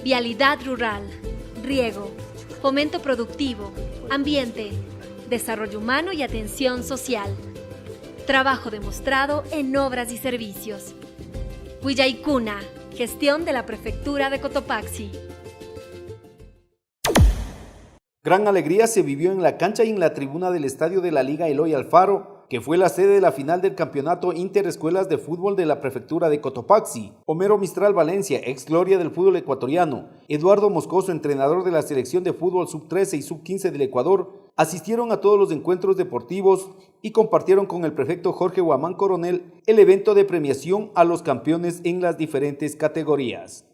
vialidad rural, riego, fomento productivo, ambiente, desarrollo humano y atención social. Trabajo demostrado en obras y servicios. Huillaicuna, gestión de la Prefectura de Cotopaxi. Gran alegría se vivió en la cancha y en la tribuna del estadio de la Liga Eloy Alfaro, que fue la sede de la final del campeonato interescuelas de fútbol de la Prefectura de Cotopaxi. Homero Mistral Valencia, ex gloria del fútbol ecuatoriano, Eduardo Moscoso, entrenador de la selección de fútbol sub-13 y sub-15 del Ecuador, asistieron a todos los encuentros deportivos y compartieron con el prefecto Jorge Guamán Coronel el evento de premiación a los campeones en las diferentes categorías.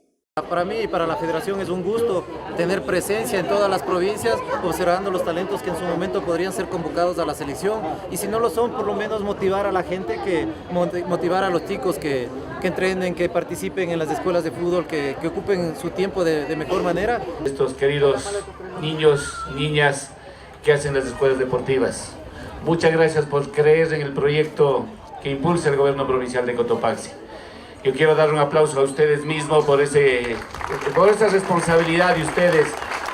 Para mí y para la federación es un gusto tener presencia en todas las provincias, observando los talentos que en su momento podrían ser convocados a la selección, y si no lo son, por lo menos motivar a la gente, motivar a los chicos que entrenen, que participen en las escuelas de fútbol, que ocupen su tiempo de mejor manera. Estos queridos niños, niñas que hacen las escuelas deportivas, muchas gracias por creer en el proyecto que impulsa el gobierno provincial de Cotopaxi. Yo quiero dar un aplauso a ustedes mismos por esa responsabilidad de ustedes,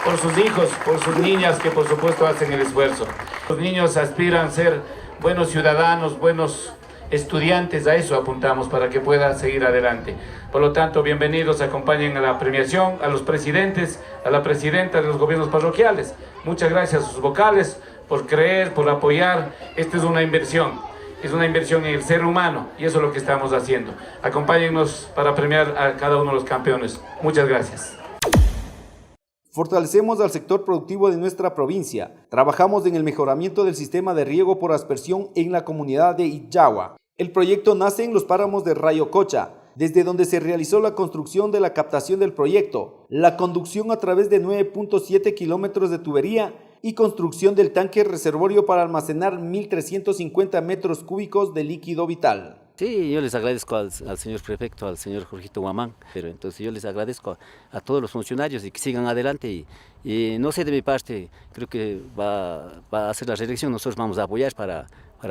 por sus hijos, por sus niñas que por supuesto hacen el esfuerzo. Los niños aspiran a ser buenos ciudadanos, buenos estudiantes, a eso apuntamos para que puedan seguir adelante. Por lo tanto, bienvenidos, acompañen a la premiación, a los presidentes, a la presidenta de los gobiernos parroquiales. Muchas gracias a sus vocales por creer, por apoyar. Esta es una inversión. Es una inversión en el ser humano y eso es lo que estamos haciendo. Acompáñennos para premiar a cada uno de los campeones. Muchas gracias. Fortalecemos al sector productivo de nuestra provincia. Trabajamos en el mejoramiento del sistema de riego por aspersión en la comunidad de Ichagua. El proyecto nace en los páramos de Rayococha, desde donde se realizó la construcción de la captación del proyecto, la conducción a través de 9.7 kilómetros de tubería y construcción del tanque reservorio para almacenar 1.350 metros cúbicos de líquido vital. Sí, yo les agradezco al señor prefecto, al señor Jorgito Guamán, pero entonces yo les agradezco a todos los funcionarios y que sigan adelante y no sé, de mi parte, creo que va a hacer la reelección, nosotros vamos a apoyar para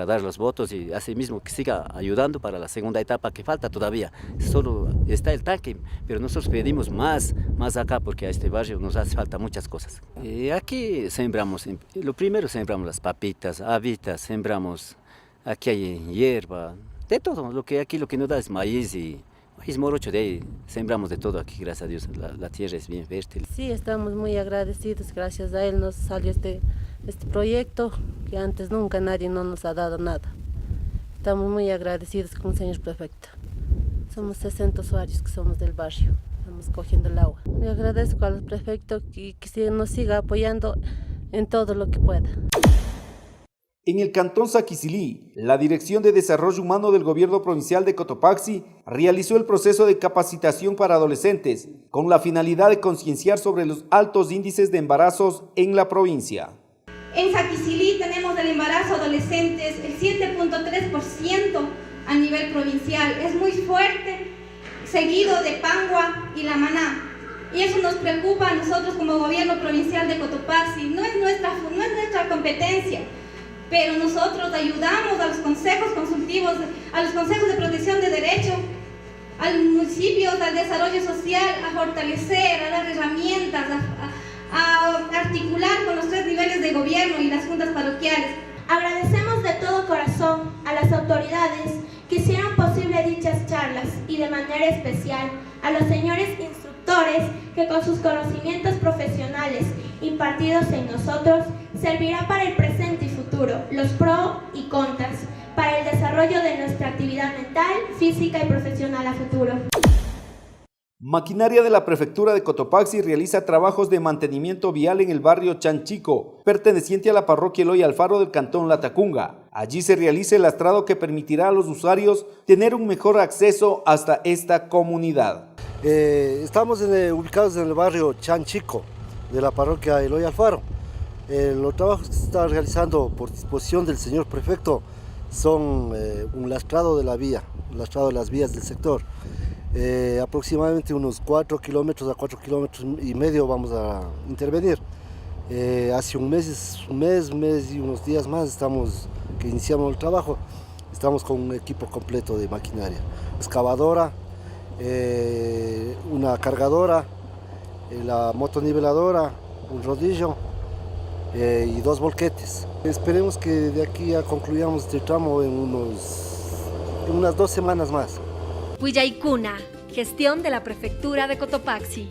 dar los votos y así mismo que siga ayudando para la segunda etapa que falta todavía. Solo está el tanque, pero nosotros pedimos más acá porque a este barrio nos hace falta muchas cosas. Aquí sembramos, lo primero sembramos las papitas, habitas, sembramos, aquí hay hierba, de todo, lo que nos da es maíz y maíz morocho, de ahí sembramos de todo aquí, gracias a Dios, la tierra es bien fértil. Sí, estamos muy agradecidos, gracias a él nos salió este proyecto que antes nunca nadie nos ha dado nada. Estamos muy agradecidos con el señor prefecto. Somos 60 usuarios que somos del barrio, estamos cogiendo el agua. Le agradezco al prefecto que nos siga apoyando en todo lo que pueda. En el cantón Saquicilí, la Dirección de Desarrollo Humano del Gobierno Provincial de Cotopaxi realizó el proceso de capacitación para adolescentes con la finalidad de concienciar sobre los altos índices de embarazos en la provincia. En Saquicilí tenemos el embarazo adolescentes el 7.3% a nivel provincial. Es muy fuerte, seguido de Pangua y La Maná. Y eso nos preocupa a nosotros como gobierno provincial de Cotopaxi. No es nuestra competencia, pero nosotros ayudamos a los consejos consultivos, a los consejos de protección de derechos, a los municipios, al desarrollo social, a fortalecer, a dar herramientas, a articular con los 3 niveles de gobierno y las juntas parroquiales. Agradecemos de todo corazón a las autoridades que hicieron posible dichas charlas y de manera especial a los señores instructores que con sus conocimientos profesionales impartidos en nosotros servirá para el presente y futuro, los pros y contras, para el desarrollo de nuestra actividad mental, física y profesional a futuro. Maquinaria de la Prefectura de Cotopaxi realiza trabajos de mantenimiento vial en el barrio Chanchico, perteneciente a la parroquia Eloy Alfaro del cantón Latacunga. Allí se realiza el lastrado que permitirá a los usuarios tener un mejor acceso hasta esta comunidad. Estamos ubicados en el barrio Chanchico de la parroquia Eloy Alfaro. Los trabajos que se están realizando por disposición del señor prefecto son un lastrado de la vía, un lastrado de las vías del sector. Aproximadamente unos 4 kilómetros a 4 kilómetros y medio vamos a intervenir. Hace un mes y unos días más que iniciamos el trabajo, estamos con un equipo completo de maquinaria, excavadora, una cargadora, la motoniveladora, un rodillo y 2 volquetes. Esperemos que de aquí a concluyamos este tramo en unas 2 semanas más. Huillaicuna, gestión de la Prefectura de Cotopaxi.